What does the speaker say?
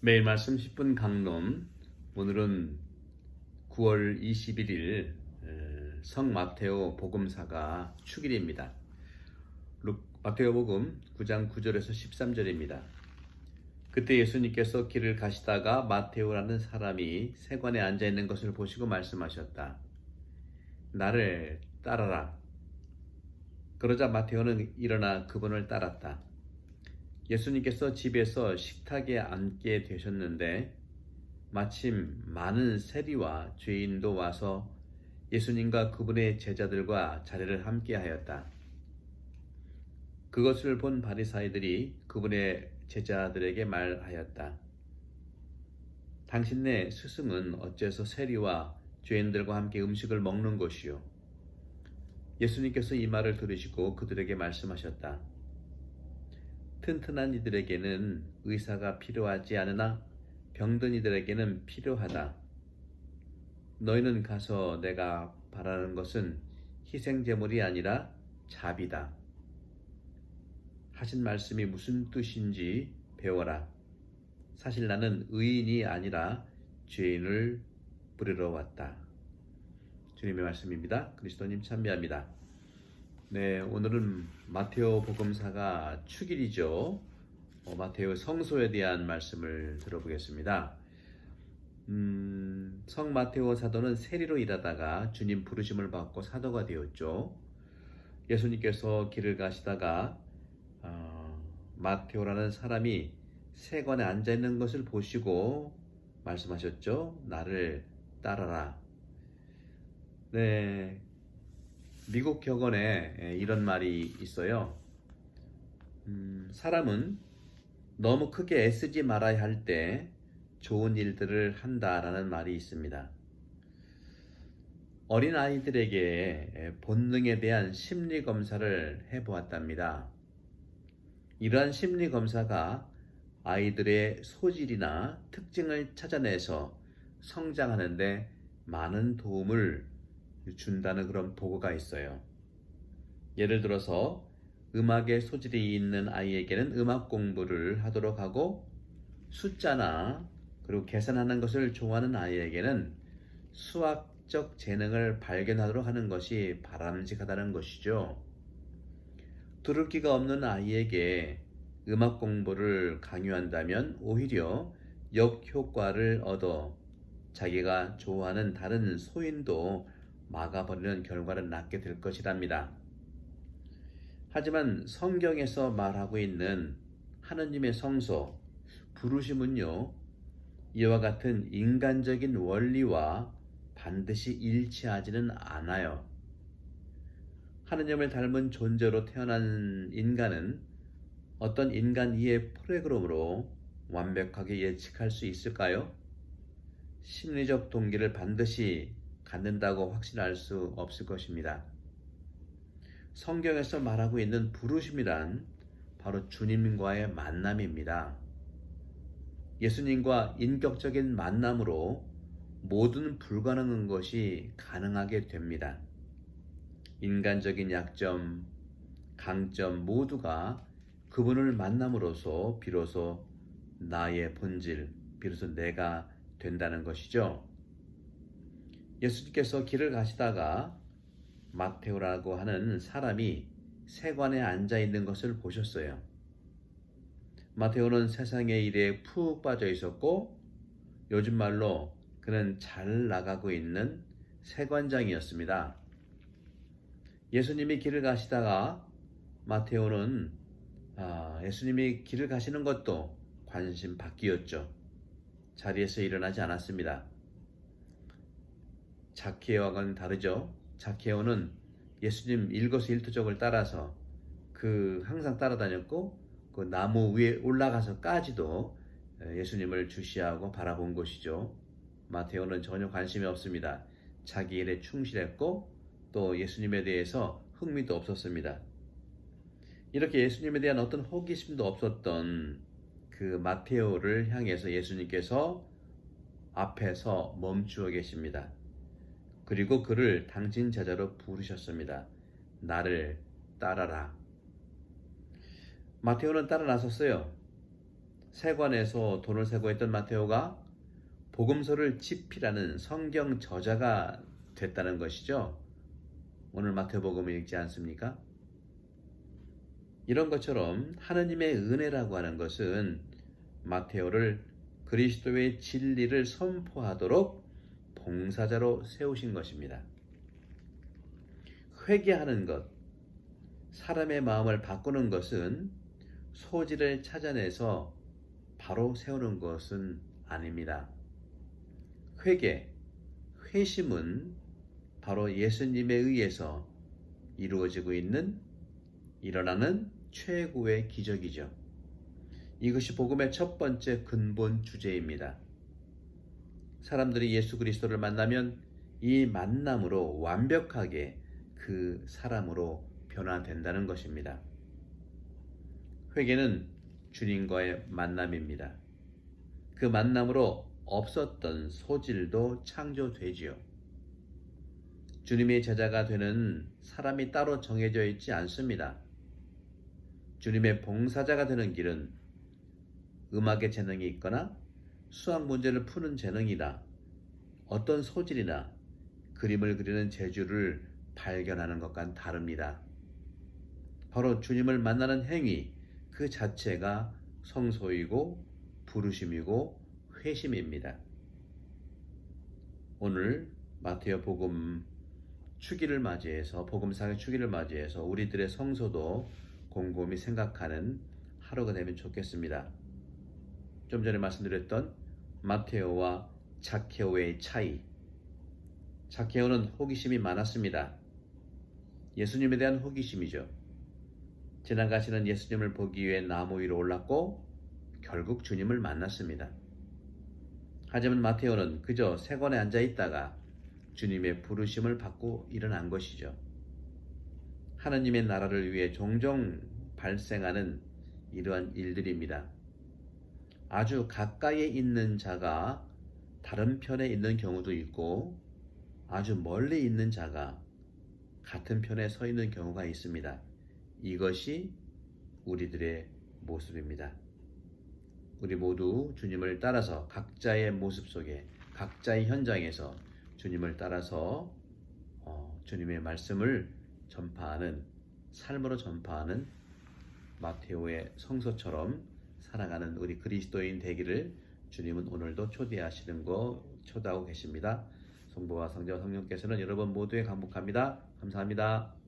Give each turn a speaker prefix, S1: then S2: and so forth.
S1: 매일 말씀 10분 강론. 오늘은 9월 21일 성 마테오 복음사가 축일입니다. 마테오 복음 9장 9절에서 13절입니다. 그때 예수님께서 길을 가시다가 마테오라는 사람이 세관에 앉아 있는 것을 보시고 말씀하셨다. 나를 따라라. 그러자 마테오는 일어나 그분을 따랐다. 예수님께서 집에서 식탁에 앉게 되셨는데 마침 많은 세리와 죄인도 와서 예수님과 그분의 제자들과 자리를 함께 하였다. 그것을 본 바리사이들이 그분의 제자들에게 말하였다. 당신네 스승은 어째서 세리와 죄인들과 함께 음식을 먹는 것이요? 예수님께서 이 말을 들으시고 그들에게 말씀하셨다. 튼튼한 이들에게는 의사가 필요하지 않으나 병든 이들에게는 필요하다. 너희는 가서 내가 바라는 것은 희생제물이 아니라 자비다. 하신 말씀이 무슨 뜻인지 배워라. 사실 나는 의인이 아니라 죄인을 부르러 왔다. 주님의 말씀입니다. 그리스도님 참배합니다. 네, 오늘은 마테오 복음사가 축일이죠. 마테오 성소에 대한 말씀을 들어보겠습니다. 성 마테오 사도는 세리로 일하다가 주님 부르심을 받고 사도가 되었죠. 예수님께서 길을 가시다가 마테오라는 사람이 세관에 앉아 있는 것을 보시고 말씀하셨죠. 나를 따라라. 네, 미국 격언에 이런 말이 있어요. 사람은 너무 크게 애쓰지 말아야 할 때 좋은 일들을 한다라는 말이 있습니다. 어린 아이들에게 본능에 대한 심리 검사를 해보았답니다. 이러한 심리 검사가 아이들의 소질이나 특징을 찾아내서 성장하는데 많은 도움을 준다는 그런 보고가 있어요. 예를 들어서 음악에 소질이 있는 아이에게는 음악 공부를 하도록 하고, 숫자나 그리고 계산하는 것을 좋아하는 아이에게는 수학적 재능을 발견하도록 하는 것이 바람직하다는 것이죠. 들을 귀가 없는 아이에게 음악 공부를 강요한다면 오히려 역효과를 얻어 자기가 좋아하는 다른 소인도 막아버리는 결과를 낳게 될 것이랍니다. 하지만 성경에서 말하고 있는 하느님의 성소, 부르심은요, 이와 같은 인간적인 원리와 반드시 일치하지는 않아요. 하느님을 닮은 존재로 태어난 인간은 어떤 인간 이해 프로그램으로 완벽하게 예측할 수 있을까요? 심리적 동기를 반드시 갖는다고 확신할 수 없을 것입니다. 성경에서 말하고 있는 부르심이란 바로 주님과의 만남입니다. 예수님과 인격적인 만남으로 모든 불가능한 것이 가능하게 됩니다. 인간적인 약점, 강점 모두가 그분을 만남으로써 비로소 나의 본질, 비로소 내가 된다는 것이죠. 예수님께서 길을 가시다가 마테오라고 하는 사람이 세관에 앉아 있는 것을 보셨어요. 마테오는 세상의 일에 푹 빠져 있었고, 요즘 말로 그는 잘 나가고 있는 세관장이었습니다. 예수님이 길을 가시다가 마테오는 예수님이 길을 가시는 것도 관심 밖이었죠. 자리에서 일어나지 않았습니다. 자케오와는 다르죠. 자케오는 예수님 일거수일투족을 따라서 항상 따라다녔고, 그 나무 위에 올라가서까지도 예수님을 주시하고 바라본 것이죠. 마테오는 전혀 관심이 없습니다. 자기 일에 충실했고 또 예수님에 대해서 흥미도 없었습니다. 이렇게 예수님에 대한 어떤 호기심도 없었던 그 마테오를 향해서 예수님께서 앞에서 멈추어 계십니다. 그리고 그를 당신 제자로 부르셨습니다. 나를 따라라. 마테오는 따라 나섰어요. 세관에서 돈을 세고 했던 마테오가 복음서를 집필하는 성경 저자가 됐다는 것이죠. 오늘 마태복음을 읽지 않습니까? 이런 것처럼 하느님의 은혜라고 하는 것은 마테오를 그리스도의 진리를 선포하도록 봉사자로 세우신 것입니다. 회개하는 것, 사람의 마음을 바꾸는 것은 소질을 찾아내서 바로 세우는 것은 아닙니다. 회개, 회심은 바로 예수님에 의해서 이루어지고 있는 일어나는 최고의 기적이죠. 이것이 복음의 첫 번째 근본 주제입니다. 사람들이 예수 그리스도를 만나면 이 만남으로 완벽하게 그 사람으로 변화된다는 것입니다. 회개는 주님과의 만남입니다. 그 만남으로 없었던 소질도 창조되지요. 주님의 제자가 되는 사람이 따로 정해져 있지 않습니다. 주님의 봉사자가 되는 길은 음악의 재능이 있거나 수학 문제를 푸는 재능이나 어떤 소질이나 그림을 그리는 재주를 발견하는 것과는 다릅니다. 바로 주님을 만나는 행위 그 자체가 성소이고 부르심이고 회심입니다. 오늘 마태오 복음 축일을 맞이해서 복음상의 축일을 맞이해서 우리들의 성소도 곰곰이 생각하는 하루가 되면 좋겠습니다. 좀 전에 말씀드렸던 마테오와 zak케오의 차이. zak케오는 호기심이 많았습니다. 예수님에 대한 호기심이죠. 지나가시는 예수님을 보기 위해 나무 위로 올랐고 결국 주님을 만났습니다. 하지만 마테오는 그저 세관에 앉아 있다가 주님의 부르심을 받고 일어난 것이죠. 하나님의 나라를 위해 종종 발생하는 이러한 일들입니다. 아주 가까이에 있는 자가 다른 편에 있는 경우도 있고 아주 멀리 있는 자가 같은 편에 서 있는 경우가 있습니다. 이것이 우리들의 모습입니다. 우리 모두 주님을 따라서 각자의 모습 속에 각자의 현장에서 주님을 따라서 주님의 말씀을 전파하는 삶으로 전파하는 마테오의 성소처럼 살아가는 우리 그리스도인 되기를 주님은 오늘도 초대하고 계십니다. 성부와 성자와 성령께서는 여러분 모두에 감복합니다. 감사합니다.